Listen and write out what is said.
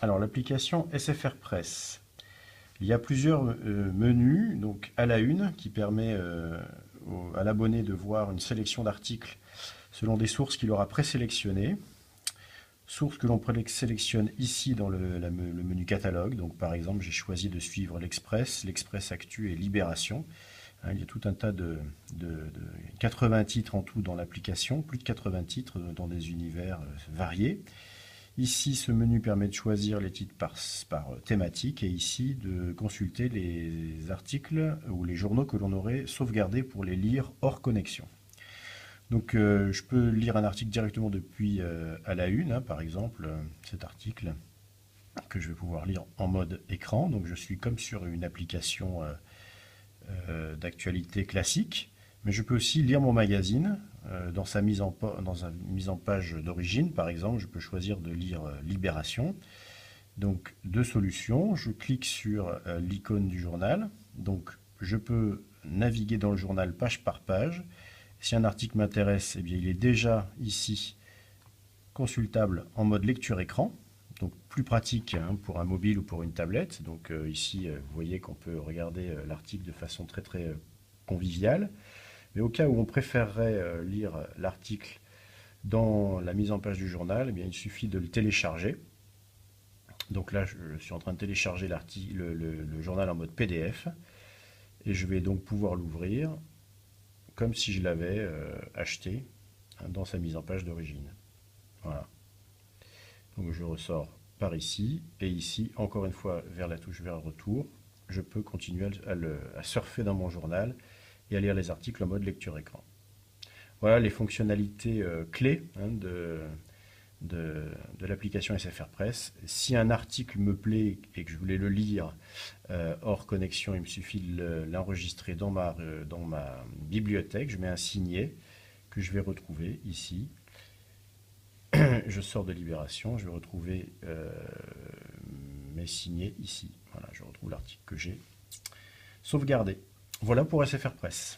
Alors l'application SFR Press, il y a plusieurs menus, donc à la une, qui permet à l'abonné de voir une sélection d'articles selon des sources qu'il aura présélectionnées. Sources que l'on sélectionne ici dans le menu catalogue. Donc par exemple, j'ai choisi de suivre l'Express, l'Express Actu et Libération. Hein, il y a tout un tas de 80 titres en tout dans l'application, plus de 80 titres dans des univers variés. Ici, ce menu permet de choisir les titres par thématique et ici de consulter les articles ou les journaux que l'on aurait sauvegardés pour les lire hors connexion. Donc je peux lire un article directement depuis à la une, hein, par exemple cet article que je vais pouvoir lire en mode écran. Donc je suis comme sur une application d'actualité classique, mais je peux aussi lire mon magazine dans sa mise en page d'origine. Par exemple, je peux choisir de lire Libération. Donc deux solutions, je clique sur l'icône du journal, donc je peux naviguer dans le journal page par page. Si un article m'intéresse, eh bien, il est déjà ici consultable en mode lecture écran, donc plus pratique hein, pour un mobile ou pour une tablette. Donc ici, vous voyez qu'on peut regarder l'article de façon très conviviale. Mais au cas où on préférerait lire l'article dans la mise en page du journal, eh bien, il suffit de le télécharger. Donc là, je suis en train de télécharger le journal en mode PDF et je vais donc pouvoir l'ouvrir comme si je l'avais acheté hein, dans sa mise en page d'origine. Voilà. Donc je ressors par ici et ici, encore une fois, vers la touche vers retour, je peux continuer à surfer dans mon journal et à lire les articles en mode lecture écran. Voilà les fonctionnalités clés hein, de l'application SFR Press. Si un article me plaît et que je voulais le lire hors connexion, il me suffit de l'enregistrer dans ma bibliothèque. Je mets un signet que je vais retrouver ici. Je sors de Libération, je vais retrouver mes signets ici. Voilà, je retrouve l'article que j'ai sauvegardé. Voilà pour SFR Press.